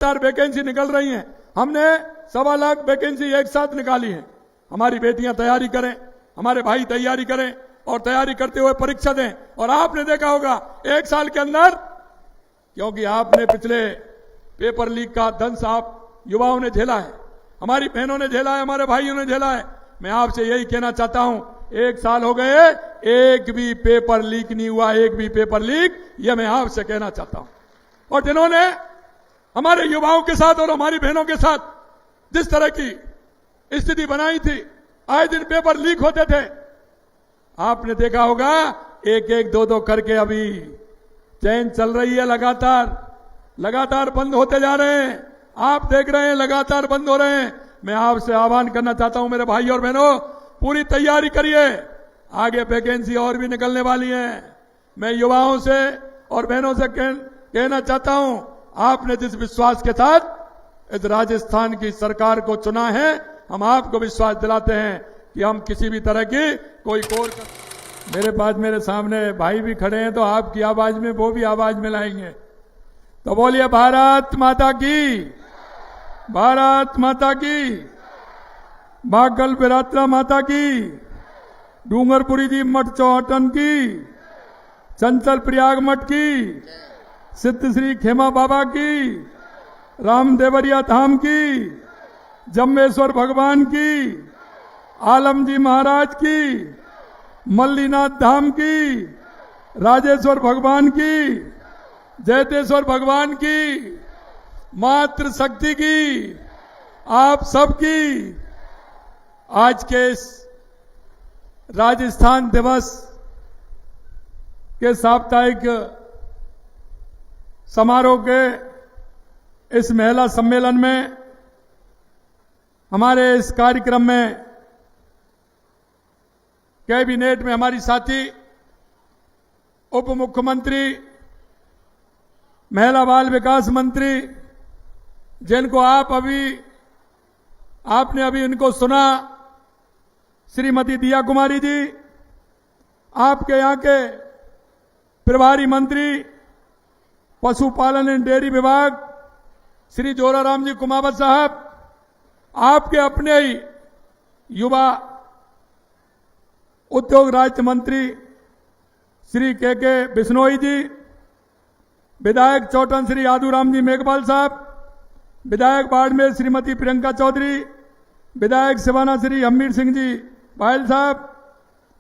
Vacancy निकल रही हैं। हमने 1.25 लाख वैकेंसी एक साथ निकाली है। हमारी बेटियां तैयारी करें, हमारे भाई तैयारी करें और तैयारी करते हुए परीक्षा दें। और आपने देखा होगा 1 साल के अंदर, क्योंकि आपने पिछले पेपर लीक का दंश आप युवाओं ने झेला है, हमारी बहनों ने झेला है, हमारे भाइयों ने झेला है। मैं आपसे यही कहना चाहता हूं, 1 साल हो गए, एक भी पेपर लीक नहीं हुआ, एक भी पेपर लीक, यह मैं आपसे कहना चाहता हूं। और जिन्होंने हमारे युवाओं के साथ और हमारी बहनों के साथ जिस तरह की स्थिति बनाई थी, आए दिन पेपर लीक होते थे, आपने देखा होगा 1-1, 2-2 करके अभी चैन चल रही है, लगातार बंद होते जा रहे हैं। आप देख रहे हैं लगातार बंद हो रहे हैं। मैं आपसे आह्वान करना चाहता हूं मेरे भाई और बहनों, पूरी तैयारी करिए, आगे वैकेंसी और भी निकलने वाली है। मैं युवाओं से और बहनों से कहना चाहता हूं, आपने जिस विश्वास के साथ इस राजस्थान की सरकार को चुना है, हम आपको विश्वास दिलाते हैं कि हम किसी भी तरह की कोई कोर मेरे पास मेरे सामने भाई भी खड़े हैं, तो आपकी आवाज में वो भी आवाज मिलाएंगे। तो बोलिए भारत माता की, भारत माता की, बागल बिरात्रा माता की, डूंगरपुरी जी मठ चौहटन की, चंचल प्रयाग मठ की, सिद्ध श्री खेमा बाबा की, रामदेवरिया धाम की, जम्बेश्वर भगवान की, आलम जी महाराज की, मल्लीनाथ धाम की, राजेश्वर भगवान की, जयतेश्वर भगवान की, मातृ शक्ति की, आप सबकी आज के इस राजस्थान दिवस के साप्ताहिक समारोह के इस महिला सम्मेलन में, हमारे इस कार्यक्रम में कैबिनेट में हमारी साथी उप मुख्यमंत्री, महिला बाल विकास मंत्री, जिनको आपने अभी इनको सुना, श्रीमती दिया कुमारी जी, आपके यहां के प्रभारी मंत्री पशुपालन एवं डेयरी विभाग श्री जोराराम जी कुमावत साहब, आपके अपने ही युवा उद्योग राज्य मंत्री श्री के बिश्नोई जी, विधायक चौटन श्री यादूराम जी मेघवाल साहब, विधायक बाड़मेर श्रीमती प्रियंका चौधरी, विधायक सिवाना श्री हमीर सिंह जी बायल साहब,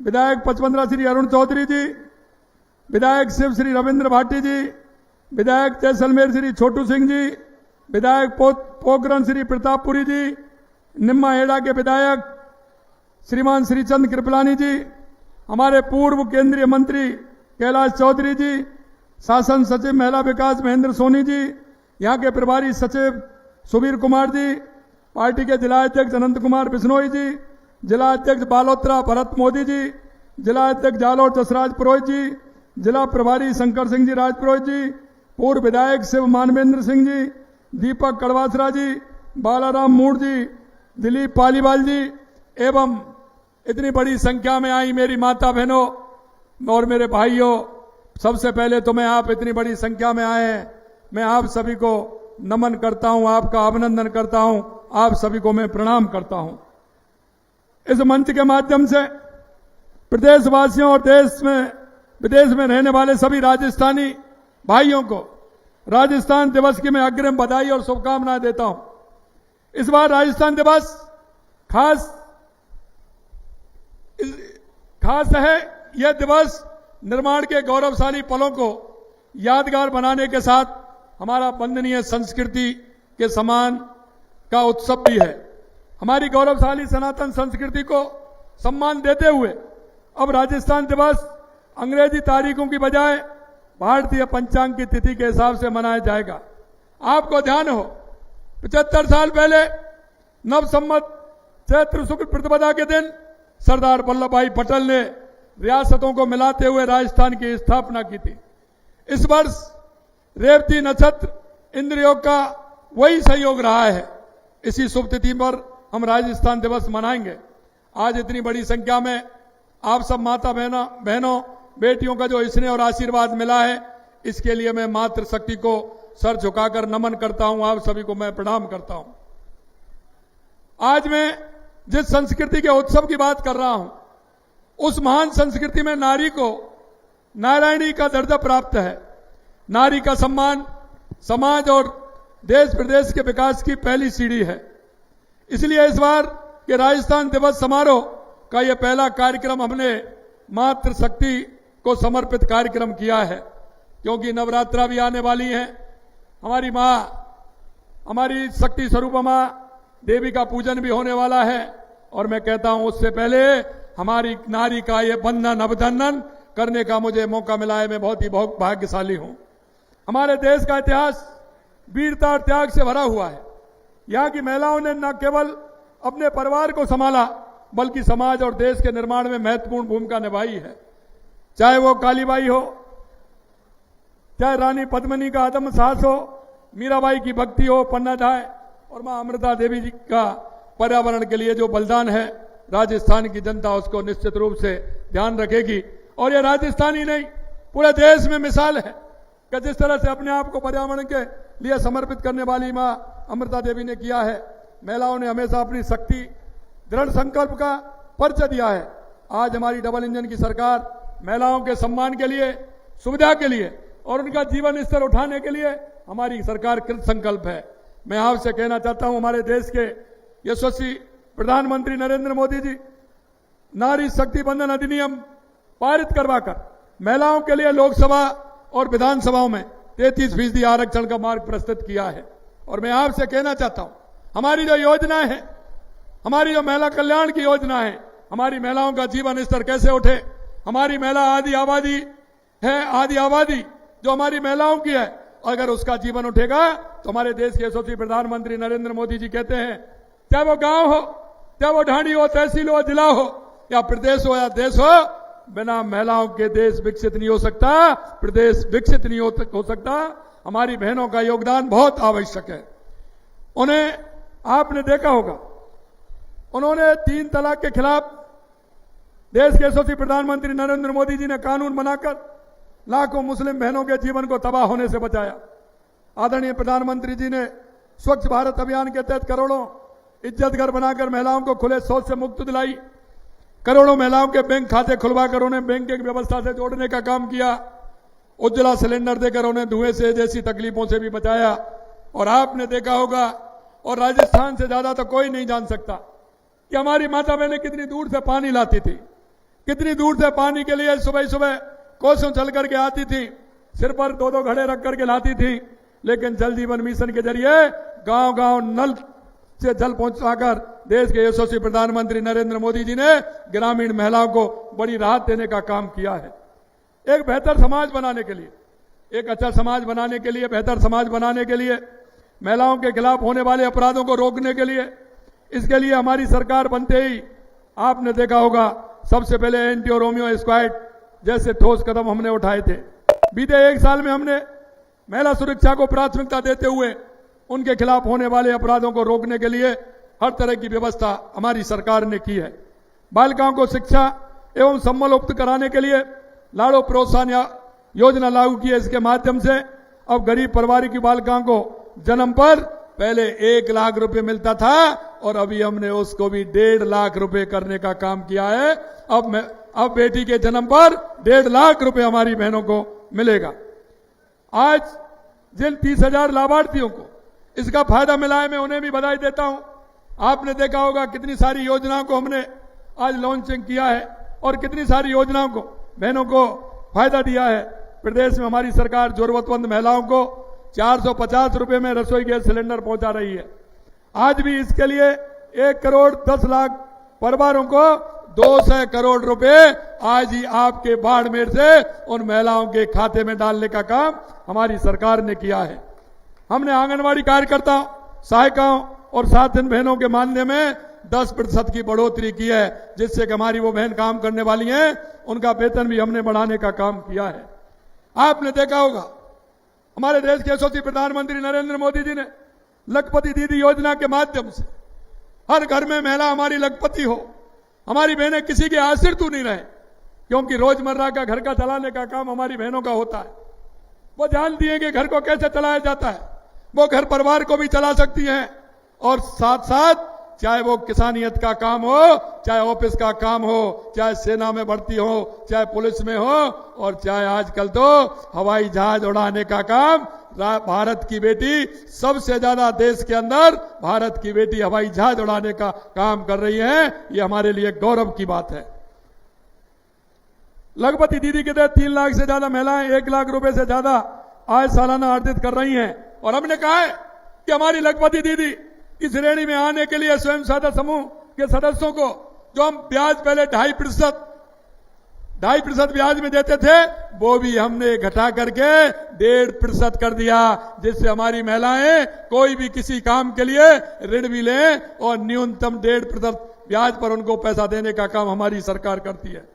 विधायक पचपंद्रा श्री अरुण चौधरी जी, विधायक शिव श्री रविंद्र भाटी जी, विधायक जैसलमेर श्री छोटू सिंह जी, विधायक पोखरण श्री प्रतापपुरी जी, निम्मा हेड़ा के विधायक श्रीमान श्रीचंद कृपलानी जी, हमारे पूर्व केंद्रीय मंत्री कैलाश चौधरी जी, शासन सचिव महिला विकास महेंद्र सोनी जी, यहां के प्रभारी सचिव सुबीर कुमार जी, पार्टी के जिला अध्यक्ष अनंत कुमार बिश्नोई जी, जिला अध्यक्ष बालोत्रा भरत मोदी जी, जिला अध्यक्ष जालोर जसराज पुरोहित जी, जिला प्रभारी शंकर सिंह जी राजपुरोहित जी, पूर्व विधायक शिव मानवेंद्र सिंह जी, दीपक कड़वासरा जी, बालाराम मूड जी, दिलीप पालीवाल जी, एवं इतनी बड़ी संख्या में आई मेरी माता बहनों और मेरे भाइयों, सबसे पहले तो मैं आप इतनी बड़ी संख्या में आए हैं, मैं आप सभी को नमन करता हूं, आपका अभिनंदन करता हूं, आप सभी को मैं प्रणाम करता हूं। इस मंच के माध्यम से प्रदेशवासियों और देश में विदेश में रहने वाले सभी राजस्थानी भाइयों को राजस्थान दिवस की मैं अग्रिम बधाई और शुभकामनाएं देता हूं। इस बार राजस्थान दिवस खास है। यह दिवस निर्माण के गौरवशाली पलों को यादगार बनाने के साथ हमारा वंदनीय संस्कृति के समान का उत्सव भी है। हमारी गौरवशाली सनातन संस्कृति को सम्मान देते हुए अब राजस्थान दिवस अंग्रेजी तारीखों की बजाय भारतीय पंचांग की तिथि के हिसाब से मनाया जाएगा। आपको ध्यान हो, 75 साल पहले नव संवत चैत्र शुक्ल प्रतिपदा के दिन सरदार वल्लभ भाई पटेल ने रियासतों को मिलाते हुए राजस्थान की स्थापना की थी। इस वर्ष रेवती नक्षत्र इंद्रयोग का वही सहयोग रहा है। इसी शुभ तिथि पर हम राजस्थान दिवस मनाएंगे। आज इतनी बड़ी संख्या में आप सब माता बहनों बेटियों का जो स्नेह और आशीर्वाद मिला है, इसके लिए मैं मातृ शक्ति को सर झुकाकर नमन करता हूं, आप सभी को मैं प्रणाम करता हूं। आज मैं जिस संस्कृति के उत्सव की बात कर रहा हूं, उस महान संस्कृति में नारी को नारायणी का दर्जा प्राप्त है। नारी का सम्मान समाज और देश प्रदेश के विकास की पहली सीढ़ी है। इसलिए इस बार के राजस्थान दिवस समारोह का यह पहला कार्यक्रम हमने मातृशक्ति को समर्पित कार्यक्रम किया है, क्योंकि नवरात्रा भी आने वाली है। हमारी मां, हमारी शक्ति स्वरूप मां देवी का पूजन भी होने वाला है, और मैं कहता हूं उससे पहले हमारी नारी का ये बंधन अभिनंदन करने का मुझे मौका मिला है। मैं बहुत ही भाग्यशाली हूं। हमारे देश का इतिहास वीरता और त्याग से भरा हुआ है। यहां की महिलाओं ने न केवल अपने परिवार को संभाला, बल्कि समाज और देश के निर्माण में महत्वपूर्ण भूमिका निभाई है। चाहे वो कालीबाई हो, चाहे रानी पद्मिनी का आत्म साहस हो, मीराबाई की भक्ति हो, पन्ना धाय और मां अमृता देवी जी का पर्यावरण के लिए जो बलिदान है, राजस्थान की जनता उसको निश्चित रूप से ध्यान रखेगी। और ये राजस्थान ही नहीं, पूरे देश में मिसाल है कि जिस तरह से अपने आप को पर्यावरण के लिए समर्पित करने वाली मां अमृता देवी ने किया है। महिलाओं ने हमेशा अपनी शक्ति, दृढ़ संकल्प का परिचय दिया है। आज हमारी डबल इंजन की सरकार महिलाओं के सम्मान के लिए, सुविधा के लिए और उनका जीवन स्तर उठाने के लिए हमारी सरकार कृत संकल्प है। मैं आपसे कहना चाहता हूं, हमारे देश के यशस्वी प्रधानमंत्री नरेंद्र मोदी जी नारी शक्ति बंधन अधिनियम पारित करवाकर महिलाओं के लिए लोकसभा और विधानसभाओं में 33% आरक्षण का मार्ग प्रस्तुत किया है। और मैं आपसे कहना चाहता हूं, हमारी जो योजना है, हमारी जो महिला कल्याण की योजना है, हमारी महिलाओं का जीवन स्तर कैसे उठे। हमारी महिला आदि आबादी है, आदि आबादी जो हमारी महिलाओं की है, अगर उसका जीवन उठेगा तो हमारे देश के यशस्वी प्रधानमंत्री नरेंद्र मोदी जी कहते हैं, चाहे वो गांव हो, चाहे वो ढाणी हो, तहसील हो, जिला हो या प्रदेश हो या देश हो, बिना महिलाओं के देश विकसित नहीं हो सकता, प्रदेश विकसित नहीं हो सकता। हमारी बहनों का योगदान बहुत आवश्यक है। उन्हें आपने देखा होगा, उन्होंने 3 तलाक के खिलाफ देश के यशस्वी प्रधानमंत्री नरेंद्र मोदी जी ने कानून बनाकर लाखों मुस्लिम बहनों के जीवन को तबाह होने से बचाया। आदरणीय प्रधानमंत्री जी ने स्वच्छ भारत अभियान के तहत करोड़ों इज्जत घर बनाकर महिलाओं को खुले शौच से मुक्त दिलाई। करोड़ों महिलाओं के बैंक खाते खुलवाकर उन्हें बैंकिंग व्यवस्था से जोड़ने का काम किया। उज्ज्वला सिलेंडर देकर उन्हें धुएं से जैसी तकलीफों से भी बचाया। और आपने देखा होगा, और राजस्थान से ज्यादा तो कोई नहीं जान सकता कि हमारी माता बहनें कितनी दूर से पानी लाती थी, कितनी दूर से पानी के लिए सुबह सुबह कोसों चल करके आती थी, सिर पर 2-2 घड़े रख करके लाती थी। लेकिन जल जीवन मिशन के जरिए गांव गांव नल से जल पहुंचाकर देश के यशस्वी प्रधानमंत्री नरेंद्र मोदी जी ने ग्रामीण महिलाओं को बड़ी राहत देने का काम किया है। एक बेहतर समाज बनाने के लिए, एक अच्छा समाज बनाने के लिए, बेहतर समाज बनाने के लिए, महिलाओं के खिलाफ होने वाले अपराधों को रोकने के लिए, इसके लिए हमारी सरकार बनते ही आपने देखा होगा, सबसे पहले एंटी और रोमियो स्क्वाड जैसे ठोस कदम हमने उठाए थे। बीते 1 साल में हमने महिला सुरक्षा को प्राथमिकता देते हुए उनके खिलाफ होने वाले अपराधों को रोकने के लिए हर तरह की व्यवस्था हमारी सरकार ने की है। बालिकाओं को शिक्षा एवं सम्बल उपलब्ध कराने के लिए लाड़ो प्रोत्साहन योजना लागू की है। इसके माध्यम से अब गरीब परिवार की बालिकाओं को जन्म पर पहले 1 लाख रुपए मिलता था और अभी हमने उसको भी 1.5 लाख रुपए करने का काम किया है। अब बेटी के जन्म पर 1.5 लाख रुपए हमारी बहनों को मिलेगा। आज जिन 30,000 लाभार्थियों को इसका फायदा मिला है, मैं उन्हें भी बधाई देता हूं। आपने देखा होगा कितनी सारी योजनाओं को हमने आज लॉन्चिंग किया है और कितनी सारी योजनाओं को बहनों को फायदा दिया है। प्रदेश में हमारी सरकार जरूरतमंद महिलाओं को 450 रुपए में रसोई गैस सिलेंडर पहुंचा रही है। आज भी इसके लिए 1 करोड़ 10 लाख परिवारों को 200 करोड़ रुपए आज ही आपके बाड़मेर से उन महिलाओं के खाते में डालने का काम हमारी सरकार ने किया है। हमने आंगनवाड़ी कार्यकर्ताओं, सहायिकाओं और साथिन बहनों के मानदेय में 10% की बढ़ोतरी की है, जिससे कि हमारी वो बहन काम करने वाली हैं, उनका वेतन भी हमने बढ़ाने का काम किया है। आपने देखा होगा हमारे देश के यशस्वी प्रधानमंत्री नरेंद्र मोदी जी ने लखपति दीदी योजना के माध्यम से हर घर में महिला हमारी लखपति हो, हमारी बहनें किसी के आश्रित नहीं रहे, क्योंकि रोजमर्रा का घर का चलाने का काम हमारी बहनों का होता है। वो जानती हैं कि घर को कैसे चलाया जाता है, वो घर परिवार को भी चला सकती हैं। और साथ साथ चाहे वो किसानियत का काम हो, चाहे ऑफिस का काम हो, चाहे सेना में भर्ती हो, चाहे पुलिस में हो, और चाहे आजकल तो हवाई जहाज उड़ाने का काम, भारत की बेटी सबसे ज्यादा देश के अंदर भारत की बेटी हवाई जहाज उड़ाने का काम कर रही है। ये हमारे लिए गौरव की बात है। लखपति दीदी के तहत 3 लाख से ज्यादा महिलाएं 1 लाख रुपए से ज्यादा आय सालाना अर्जित कर रही हैं। और हमने कहा है कि हमारी लखपति दीदी की श्रेणी में आने के लिए स्वयं सहायता समूह के सदस्यों को जो हम ब्याज पहले 2.5% ब्याज में देते थे, वो भी हमने घटा करके 1.5% कर दिया, जिससे हमारी महिलाएं कोई भी किसी काम के लिए ऋण भी लें और न्यूनतम 1.5% ब्याज पर उनको पैसा देने का काम हमारी सरकार करती है।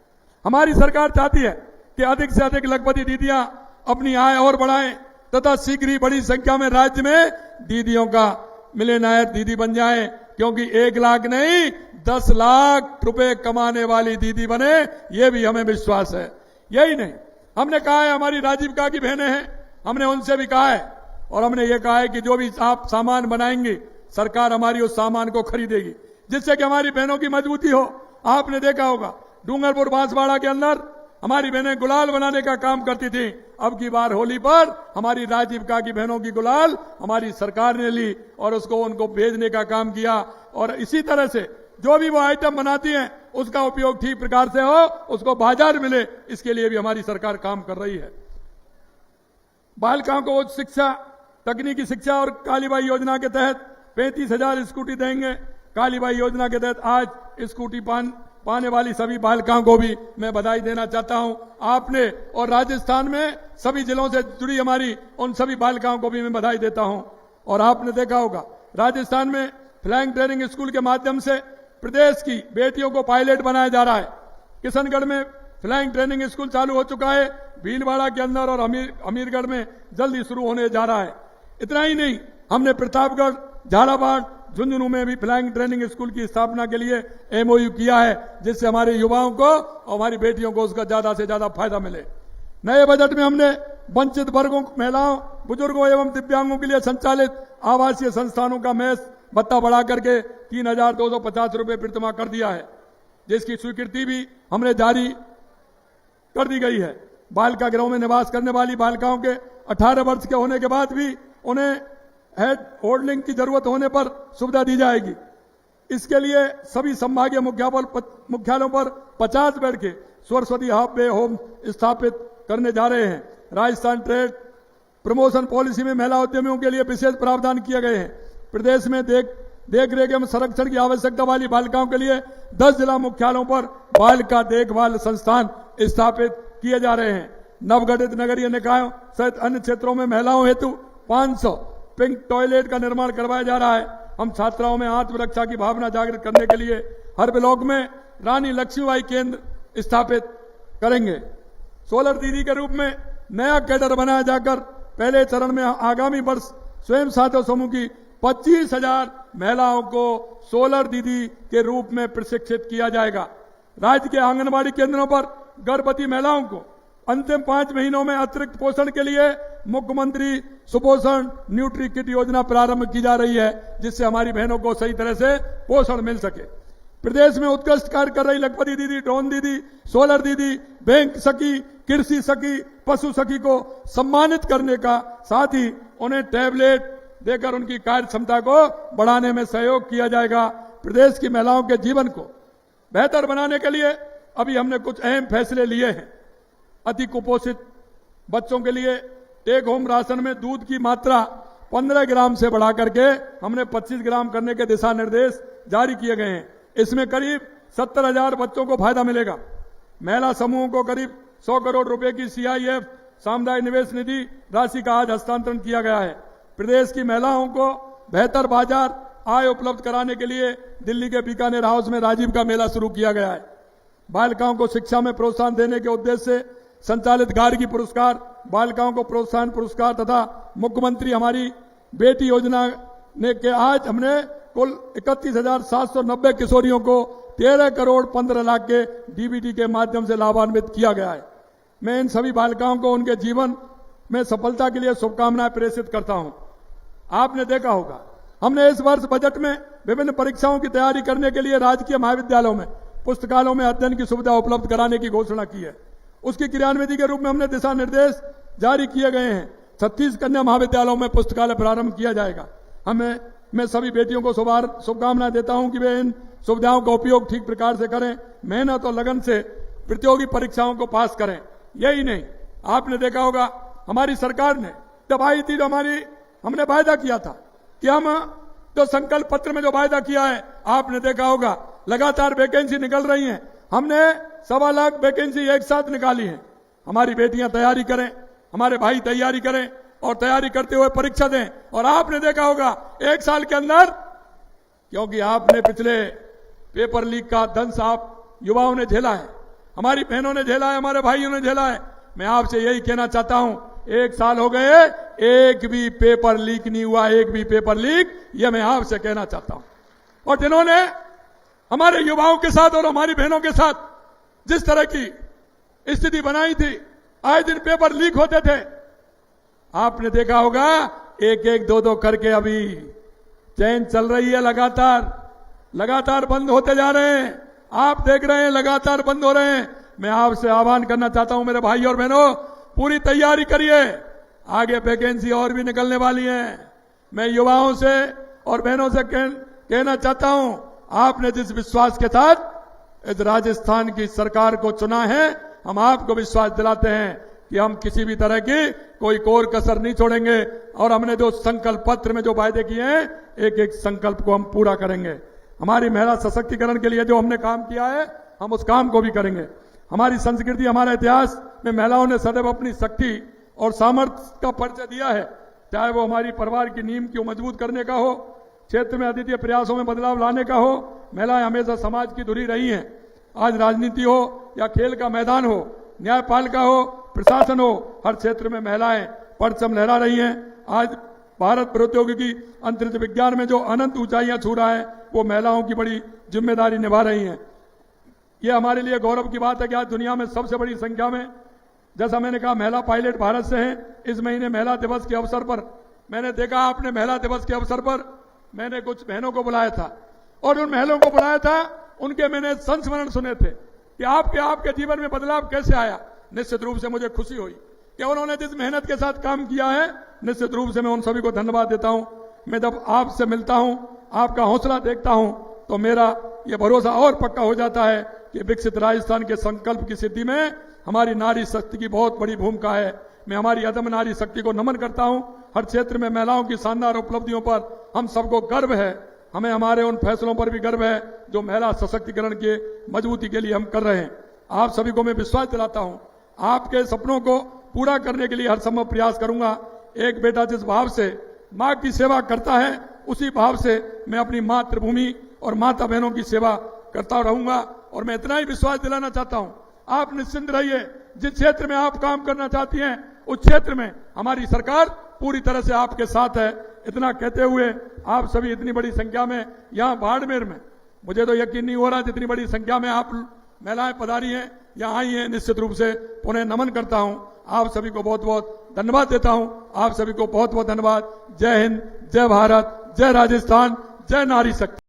हमारी सरकार चाहती है कि अधिक से अधिक लखपति दीदियां अपनी आय और बढ़ाएं तथा शीघ्र ही बड़ी संख्या में राज्य में दीदियों का मिलियनेयर दीदी बन जाएं, क्योंकि 1 लाख नहीं 10 लाख रुपए कमाने वाली दीदी बने, ये भी हमें विश्वास है। यही नहीं, हमने कहा है हमारी राजीविका की बहनें हैं, हमने उनसे भी कहा है और हमने ये कहा है कि जो भी आप सामान बनाएंगे सरकार हमारी उस सामान को खरीदेगी, जिससे कि हमारी बहनों की मजबूती हो। आपने देखा होगा डूंगरपुर बांसवाड़ा के अंदर हमारी बहनें गुलाल बनाने का काम करती थी। अब की बार होली पर हमारी राजीविका की बहनों की गुलाल हमारी सरकार ने ली और उसको उनको भेजने का काम किया। और इसी तरह से जो भी वो आइटम बनाती हैं उसका उपयोग ठीक प्रकार से हो, उसको बाजार मिले, इसके लिए भी हमारी सरकार काम कर रही है। बालिकाओं को उच्च शिक्षा, तकनीकी शिक्षा और कालीबाई योजना के तहत 35,000 स्कूटी देंगे। कालीबाई योजना के तहत आज स्कूटी पाने वाली सभी बालिकाओं को भी मैं बधाई देना चाहता हूं। आपने और राजस्थान में सभी जिलों से जुड़ी हमारी उन सभी बालिकाओं को भी मैं बधाई देता हूं। और आपने देखा होगा राजस्थान में फ्लाइंग ट्रेनिंग स्कूल के माध्यम से प्रदेश की बेटियों को पायलट बनाया जा रहा है। किशनगढ़ में फ्लाइंग ट्रेनिंग स्कूल चालू हो चुका है, भीलवाड़ा के अंदर और अमीरगढ़ में जल्दी शुरू होने जा रहा है। इतना ही नहीं, हमने प्रतापगढ़, झालावाड़, झुंझुनू में भी फ्लाइंग ट्रेनिंग स्कूल की स्थापना के लिए MOU किया है, जिससे हमारे युवाओं को और हमारी बेटियों को उसका ज्यादा से ज्यादा फायदा मिले। नए बजट में हमने वंचित वर्गों, महिलाओं, बुजुर्गों एवं दिव्यांगों के लिए संचालित आवासीय संस्थानों का मेस भत्ता बढ़ा करके 3,250 रुपए प्रतिमाह कर दिया है, जिसकी स्वीकृति भी हमने जारी कर दी गई है। बालिका गृहों में निवास करने वाली बालिकाओं के 18 वर्ष के होने के बाद भी उन्हें हेड होल्डिंग की जरूरत होने पर सुविधा दी जाएगी। इसके लिए सभी संभागीय मुख्यालयों पर 50 बेड के सरस्वती हाफ वे होम स्थापित करने जा रहे हैं। राजस्थान ट्रेड प्रमोशन पॉलिसी में महिला उद्यमियों के लिए विशेष प्रावधान किए गए हैं। प्रदेश में देख रेख एवं संरक्षण की आवश्यकता वाली बालिकाओं के लिए 10 जिला मुख्यालयों पर बालिका देखभाल संस्थान स्थापित किए जा रहे हैं। नवगठित नगरीय निकायों सहित अन्य क्षेत्रों में महिलाओं हेतु 500 पिंक टॉयलेट का निर्माण करवाया जा रहा है। हम छात्राओं में आत्मरक्षा की भावना जागृत करने के लिए हर ब्लॉक में रानी लक्ष्मीबाई केंद्र स्थापित करेंगे। सोलर दीदी के रूप में नया कैडर बनाया जाकर पहले चरण में आगामी वर्ष स्वयं सहायता समूह की 25,000 महिलाओं को सोलर दीदी के रूप में प्रशिक्षित किया जाएगा। राज्य के आंगनबाड़ी केंद्रों पर गर्भवती महिलाओं को अंतिम 5 महीनों में अतिरिक्त पोषण के लिए मुख्यमंत्री सुपोषण न्यूट्री किट योजना प्रारंभ की जा रही है, जिससे हमारी बहनों को सही तरह से पोषण मिल सके। प्रदेश में उत्कृष्ट कार्य कर रही लखपति दीदी, ड्रोन दीदी, सोलर दीदी, बैंक सखी, कृषि सखी, पशु सखी को सम्मानित करने का साथ ही उन्हें टैबलेट देकर उनकी कार्य क्षमता को बढ़ाने में सहयोग किया जाएगा। प्रदेश की महिलाओं के जीवन को बेहतर बनाने के लिए अभी हमने कुछ अहम फैसले लिए हैं। अति कुपोषित बच्चों के लिए टेक होम राशन में दूध की मात्रा 15 ग्राम से बढ़ा करके हमने 25 ग्राम करने के दिशा निर्देश जारी किए गए हैं। इसमें करीब 70,000 बच्चों को फायदा मिलेगा। महिला समूहों को करीब 100 करोड़ रुपए की CIF सामुदायिक निवेश निधि राशि का आज हस्तांतरण किया गया है। प्रदेश की महिलाओं को बेहतर बाजार आय उपलब्ध कराने के लिए दिल्ली के बीकानेर हाउस में राजीविका मेला शुरू किया गया है। बालिकाओं को शिक्षा में प्रोत्साहन देने के उद्देश्य से संचालित गार्गी पुरस्कार, बालिकाओं को प्रोत्साहन पुरस्कार तथा मुख्यमंत्री हमारी बेटी योजना ने के आज हमने कुल 31,790 किशोरियों को 13 करोड़ 15 लाख के DBT के माध्यम से लाभान्वित किया गया है। मैं इन सभी बालिकाओं को उनके जीवन मैं सफलता के लिए शुभकामनाएं प्रेषित करता हूं। आपने देखा होगा, हमने इस वर्ष बजट में विभिन्न परीक्षाओं की तैयारी करने के लिए राजकीय महाविद्यालयों में पुस्तकालयों में अध्ययन की सुविधा उपलब्ध कराने की घोषणा की है। उसकी क्रियान्विति के रूप में हमने दिशा निर्देश जारी किए गए हैं। 36 कन्या महाविद्यालयों में पुस्तकालय प्रारंभ किया जाएगा। मैं सभी बेटियों को शुभकामनाएं देता हूं कि वे इन सुविधाओं का उपयोग ठीक प्रकार से करें, मेहनत और लगन से प्रतियोगी परीक्षाओं को पास करें। यही नहीं, आपने देखा होगा हमारी सरकार ने जब आई थी तो हमने वायदा किया था कि हम जो संकल्प पत्र में जो वायदा किया है, आपने देखा होगा लगातार वैकेंसी निकल रही हैं। हमने 1.25 लाख वैकेंसी एक साथ निकाली है। हमारी बेटियां तैयारी करें, हमारे भाई तैयारी करें और तैयारी करते हुए परीक्षा दें। और आपने देखा होगा 1 साल के अंदर, क्योंकि आपने पिछले पेपर लीक का दंश आप युवाओं ने झेला है, हमारी बहनों ने झेला है, हमारे भाइयों ने झेला है। मैं आपसे यही कहना चाहता हूं, 1 साल हो गए, एक भी पेपर लीक नहीं हुआ, एक भी पेपर लीक, यह मैं आपसे कहना चाहता हूं। और जिन्होंने हमारे युवाओं के साथ और हमारी बहनों के साथ जिस तरह की स्थिति बनाई थी, आए दिन पेपर लीक होते थे, आपने देखा होगा 1-1, 2-2 करके अभी चैन चल रही है। लगातार बंद होते जा रहे हैं। आप देख रहे हैं लगातार बंद हो रहे हैं। मैं आपसे आह्वान करना चाहता हूं मेरे भाई और बहनों, पूरी तैयारी करिए, आगे वैकेंसी और भी निकलने वाली है। मैं युवाओं से और बहनों से कहना चाहता हूं, आपने जिस विश्वास के साथ इस राजस्थान की सरकार को चुना है, हम आपको विश्वास दिलाते हैं कि हम किसी भी तरह की कोई कोर कसर नहीं छोड़ेंगे और हमने जो संकल्प पत्र में जो वायदे किए हैं, एक एक संकल्प को हम पूरा करेंगे। हमारी महिला सशक्तिकरण के लिए जो हमने काम किया है, हम उस काम को भी करेंगे। हमारी संस्कृति, हमारा इतिहास में महिलाओं ने सदैव अपनी शक्ति और सामर्थ्य का परिचय दिया है, चाहे वो हमारी परिवार की नींव को मजबूत करने का हो, क्षेत्र में अद्वितीय प्रयासों में बदलाव लाने का हो। महिलाएं हमेशा समाज की धुरी रही हैं। आज राजनीति हो या खेल का मैदान हो, न्यायपालिका हो, प्रशासन हो, हर क्षेत्र में महिलाएं परचम लहरा रही हैं। आज भारत प्रौद्योगिकी अंतरिक्ष विज्ञान में जो अनंत ऊंचाइयां छू रहा है, वो महिलाओं की बड़ी जिम्मेदारी निभा रही हैं। ये हमारे लिए गौरव की बात है कि आज दुनिया में सबसे बड़ी संख्या में, जैसा मैंने कहा, महिला पायलट भारत से हैं। इस महीने महिला दिवस के अवसर पर मैंने देखा, आपने महिला दिवस के अवसर पर मैंने कुछ बहनों को बुलाया था और उन महिलाओं को बुलाया था, उनके मैंने संस्मरण सुने थे कि आपके जीवन में बदलाव कैसे आया। निश्चित रूप से मुझे खुशी हुई कि उन्होंने जिस मेहनत के साथ काम किया है, निश्चित रूप से मैं उन सभी को धन्यवाद देता हूं। मैं जब आपसे मिलता हूं, आपका हौसला देखता हूं, तो मेरा यह भरोसा और पक्का हो जाता है कि विकसित राजस्थान के संकल्प की सिद्धि में हमारी नारी शक्ति की बहुत बड़ी भूमिका है। मैं हमारी अदम्य नारी शक्ति को नमन करता हूं। हर क्षेत्र में महिलाओं की शानदार उपलब्धियों पर हम सबको गर्व है। हमें हमारे उन फैसलों पर भी गर्व है जो महिला सशक्तिकरण के मजबूती के लिए हम कर रहे हैं। आप सभी को मैं विश्वास दिलाता हूं, आपके सपनों को पूरा करने के लिए हर संभव प्रयास करूंगा। एक बेटा जिस भाव से मां की सेवा करता है, उसी भाव से मैं अपनी मातृभूमि और माता बहनों की सेवा करता रहूंगा। और मैं इतना ही विश्वास दिलाना चाहता हूं, आप निश्चिंत रहिए, जिस क्षेत्र में आप काम करना चाहती हैं, उस क्षेत्र में हमारी सरकार पूरी तरह से आपके साथ है। इतना कहते हुए, आप सभी इतनी बड़ी संख्या में यहां बाड़मेर में, मुझे तो यकीन नहीं हो रहा जितनी बड़ी संख्या में आप महिलाएं पधारी हैं, यहां आई हैं, निश्चित रूप से उन्हें नमन करता हूं। आप सभी को बहुत बहुत धन्यवाद देता हूं। आप सभी को बहुत बहुत धन्यवाद। जय हिंद, जय भारत, जय राजस्थान, जय नारी शक्ति।